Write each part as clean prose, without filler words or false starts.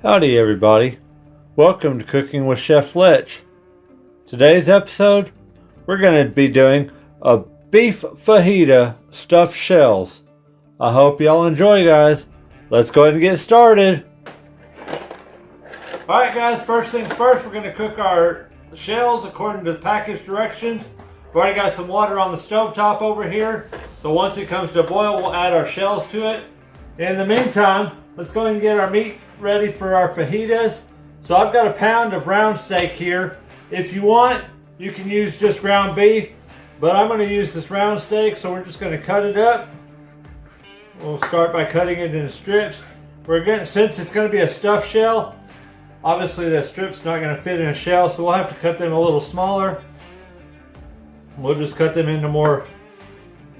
Howdy everybody, welcome to Cooking with Chef Fletch. Today's episode, we're going to be doing a beef fajita stuffed shells. I hope y'all enjoy, guys. Let's go ahead and get started. Alright guys, first things first, we're going to cook our shells according to the package directions. We've already got some water on the stovetop over here, so once it comes to a boil, we'll add our shells to it. In the meantime, let's go ahead and get our meat ready for our fajitas. So I've got a pound of round steak here. If you want, you can use just ground beef, but I'm going to use this round steak, so we're just going to cut it up. We'll start by cutting it into strips. Since it's going to be a stuffed shell, obviously the strip's not going to fit in a shell, so we'll have to cut them a little smaller. We'll just cut them into more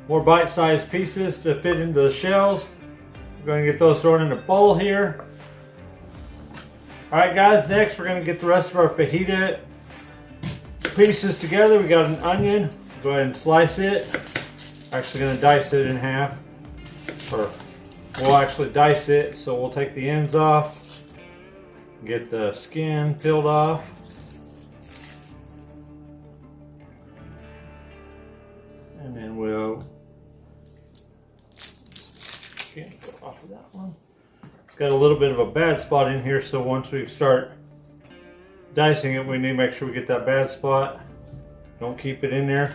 bite-sized pieces to fit into the shells. We're going to get those thrown in a bowl here. Alright guys, next we're going to get the rest of our fajita pieces together. We got an onion. Go ahead and slice it. Actually going to dice it in half. Or we'll actually dice it, so we'll take the ends off. Get the skin peeled off. And then we'll get off of that one. Got a little bit of a bad spot in here, so once we start dicing it, we need to make sure we get that bad spot. Don't keep it in there,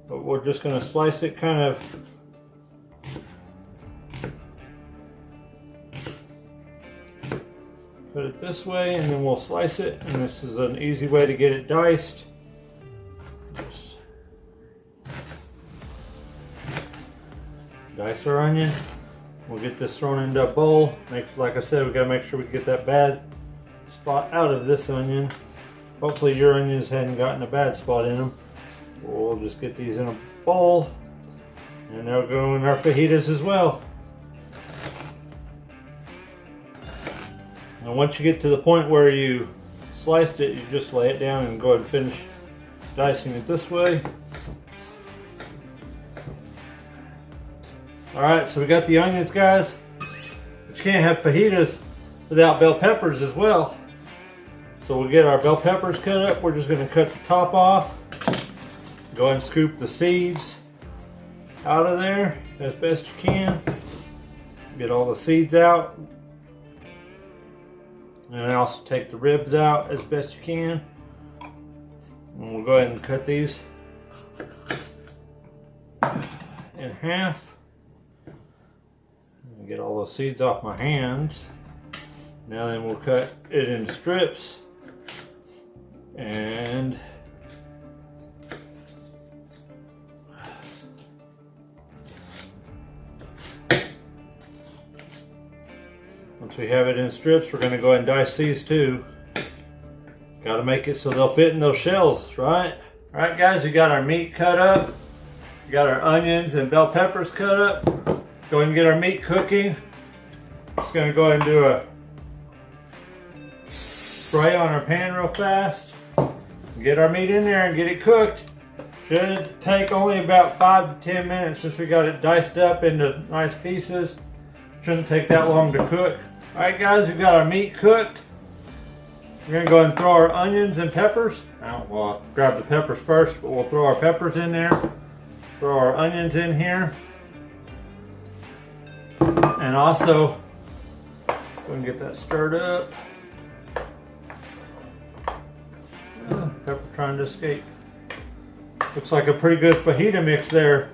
but we're just going to slice it kind of put it this way, and then we'll slice it, and this is an easy way to get it diced. Just dice our onion. We'll get this thrown into a bowl. Like I said, we gotta make sure we get that bad spot out of this onion. Hopefully your onions hadn't gotten a bad spot in them. We'll just get these in a bowl, and they'll go in our fajitas as well. And once you get to the point where you sliced it, you just lay it down and go ahead and finish dicing it this way. Alright, so we got the onions, guys. But you can't have fajitas without bell peppers as well. So we'll get our bell peppers cut up. We're just going to cut the top off. Go ahead and scoop the seeds out of there as best you can. Get all the seeds out. And then also take the ribs out as best you can. And we'll go ahead and cut these in half. Get all those seeds off my hands. Now then we'll cut it into strips. And once we have it in strips, we're going to go ahead and dice these too. Got to make it so they'll fit in those shells, right? Alright guys, we got our meat cut up. We got our onions and bell peppers cut up. Go ahead and get our meat cooking. Just going to go ahead and do a spray on our pan real fast. Get our meat in there and get it cooked. Should take only about 5 to 10 minutes since we got it diced up into nice pieces. Shouldn't take that long to cook. Alright guys, we've got our meat cooked. We're going to go ahead and throw our onions and peppers. Well, I'll grab the peppers first, but we'll throw our peppers in there. Throw our onions in here. And also, go and get that stirred up. Pepper trying to escape. Looks like a pretty good fajita mix there.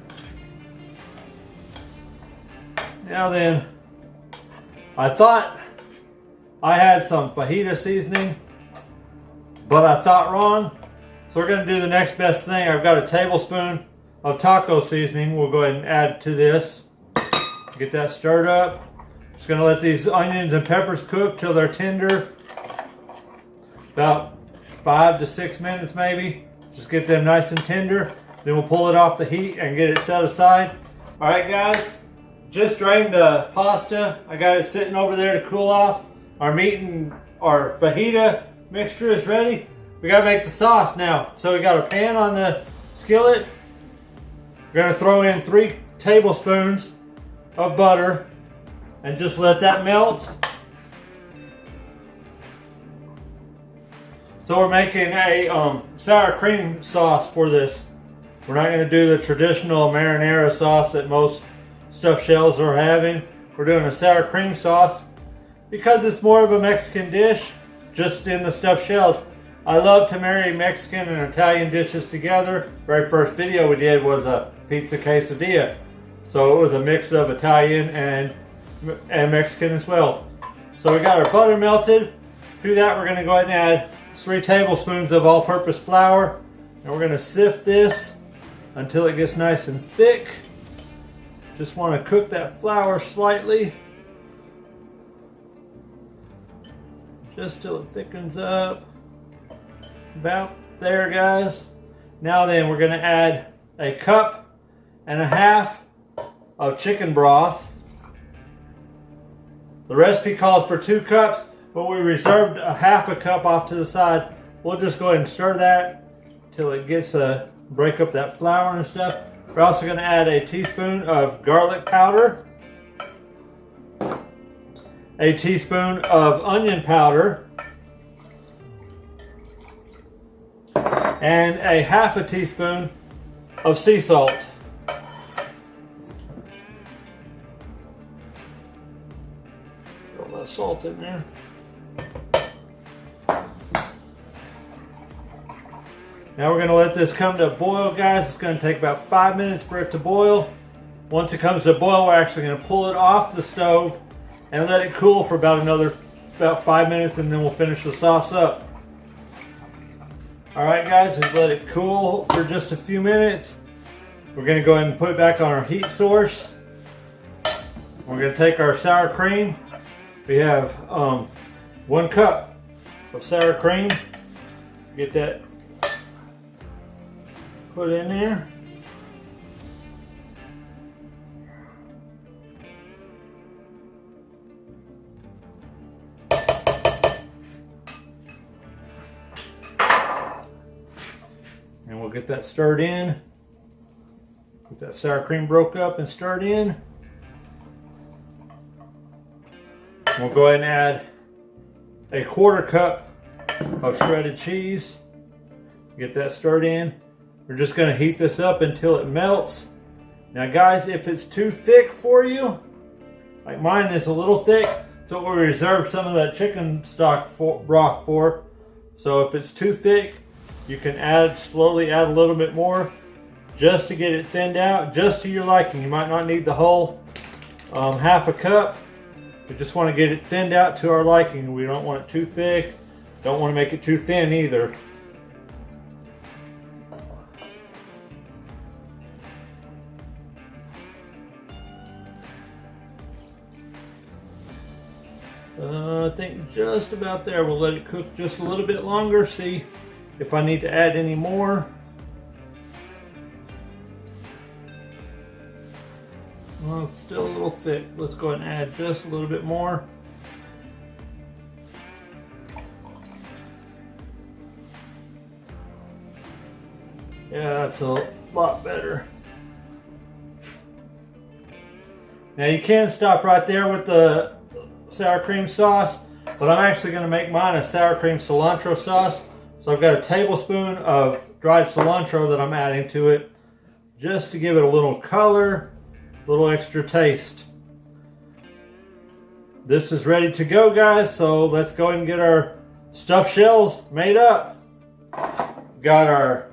Now then, I thought I had some fajita seasoning, but I thought wrong. So we're going to do the next best thing. I've got a tablespoon of taco seasoning. We'll go ahead and add to this. Get that stirred up. Just going to let these onions and peppers cook till they're tender. About 5 to 6 minutes maybe. Just get them nice and tender. Then we'll pull it off the heat and get it set aside. Alright guys, just drained the pasta. I got it sitting over there to cool off. Our meat and our fajita mixture is ready. We got to make the sauce now. So we got a pan on the skillet. We're going to throw in 3 tablespoons of butter and just let that melt. So we're making a sour cream sauce for this. We're not going to do the traditional marinara sauce that most stuffed shells are having. We're doing a sour cream sauce because it's more of a Mexican dish, just in the stuffed shells. I love to marry Mexican and Italian dishes together. Very first video we did was a pizza quesadilla. So it was a mix of Italian and Mexican as well. So we got our butter melted. To that we're going to go ahead and add 3 tablespoons of all-purpose flour. And we're going to sift this until it gets nice and thick. Just want to cook that flour slightly. Just till it thickens up. About there, guys. Now then, we're going to add a cup and a half of chicken broth. The recipe calls for 2 cups, but we reserved a half a cup off to the side. We'll just go ahead and stir that till it gets break up that flour and stuff. We're also going to add a teaspoon of garlic powder, a teaspoon of onion powder, and a half a teaspoon of sea salt. Throw that salt in there. Now we're going to let this come to a boil, guys. It's going to take about 5 minutes for it to boil. Once it comes to a boil, we're actually going to pull it off the stove and let it cool for about 5 minutes, and then we'll finish the sauce up. Alright guys, just let it cool for just a few minutes. We're going to go ahead and put it back on our heat source. We're going to take our sour cream. We have 1 cup of sour cream. Get that put in there. And we'll get that stirred in. Get that sour cream broke up and stirred in. We'll go ahead and add a 1/4 cup of shredded cheese. Get that stirred in. We're just going to heat this up until it melts. Now guys, if it's too thick for you, like mine is a little thick, so we'll reserve some of that chicken stock broth for. So if it's too thick, you can slowly add a little bit more just to get it thinned out, just to your liking. You might not need the whole half a cup. We just want to get it thinned out to our liking. We don't want it too thick. Don't want to make it too thin either. I think just about there. We'll let it cook just a little bit longer. See if I need to add any more. Well, it's still a little thick. Let's go ahead and add just a little bit more. Yeah, that's a lot better. Now you can stop right there with the sour cream sauce, but I'm actually going to make mine a sour cream cilantro sauce. So I've got a tablespoon of dried cilantro that I'm adding to it just to give it a little color, a little extra taste. This is ready to go, guys, so let's go ahead and get our stuffed shells made up. We've got our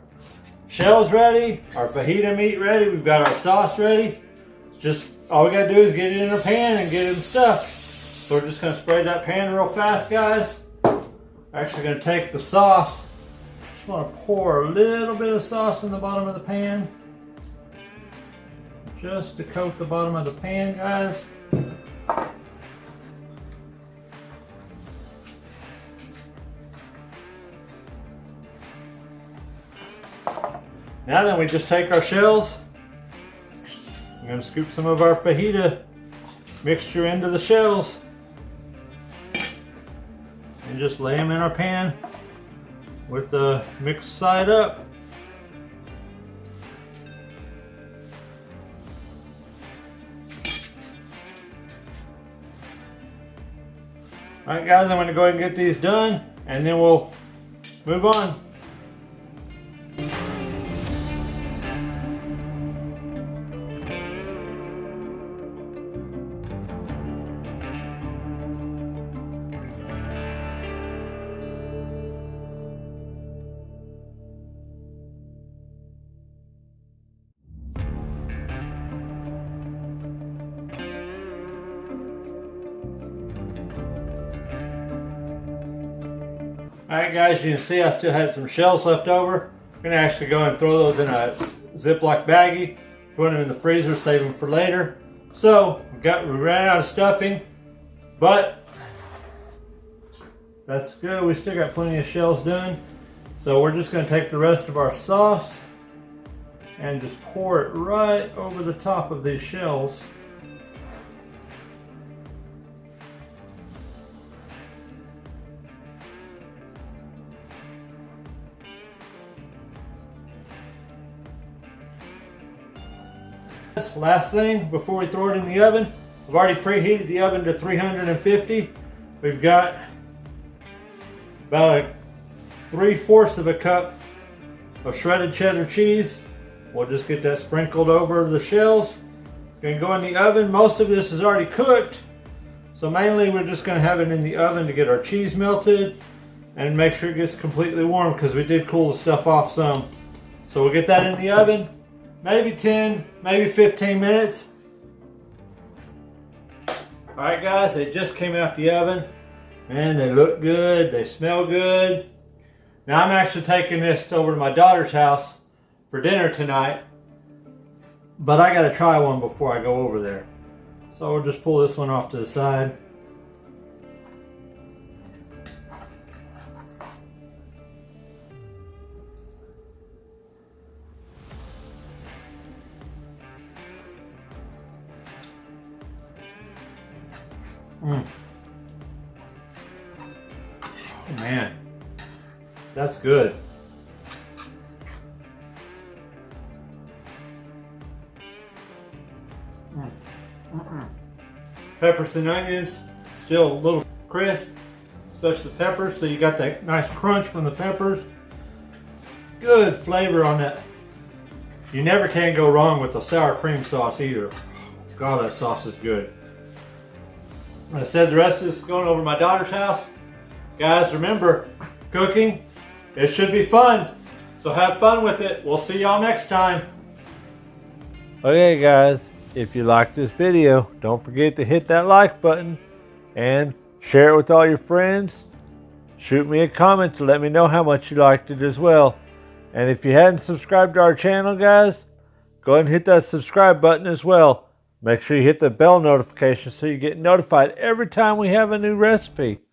shells ready, our fajita meat ready, we've got our sauce ready. Just all we gotta do is get it in our pan and get it stuffed. So we're just gonna spray that pan real fast, guys. We're actually gonna take the sauce. Just wanna pour a little bit of sauce in the bottom of the pan. Just to coat the bottom of the pan, guys. Now then, we just take our shells. I'm going to scoop some of our fajita mixture into the shells and just lay them in our pan with the mixed side up. Alright guys, I'm going to go ahead and get these done, and then we'll move on. Alright guys, you can see I still had some shells left over. I'm going to actually go and throw those in a Ziploc baggie. Put them in the freezer, save them for later. So, we ran out of stuffing, but that's good. We still got plenty of shells done. So we're just going to take the rest of our sauce and just pour it right over the top of these shells. Last thing before we throw it in the oven, I've already preheated the oven to 350. We've got about 3/4 of a cup of shredded cheddar cheese. We'll just get that sprinkled over the shells. It's going to go in the oven. Most of this is already cooked, so mainly we're just going to have it in the oven to get our cheese melted and make sure it gets completely warm, because we did cool the stuff off some. So we'll get that in the oven. Maybe 10, maybe 15 minutes. Alright guys, they just came out the oven and they look good, they smell good. Now I'm actually taking this over to my daughter's house for dinner tonight, but I gotta try one before I go over there. So we'll just pull this one off to the side. Man, that's good. Peppers and onions, still a little crisp, especially the peppers, so you got that nice crunch from the peppers. Good flavor on that. You never can go wrong with the sour cream sauce either. God, that sauce is good. I said the rest of this is going over to my daughter's house. Guys, remember, cooking, it should be fun. So have fun with it. We'll see y'all next time. Okay guys, if you liked this video, don't forget to hit that like button and share it with all your friends. Shoot me a comment to let me know how much you liked it as well. And if you hadn't subscribed to our channel, guys, go ahead and hit that subscribe button as well. Make sure you hit the bell notification so you get notified every time we have a new recipe.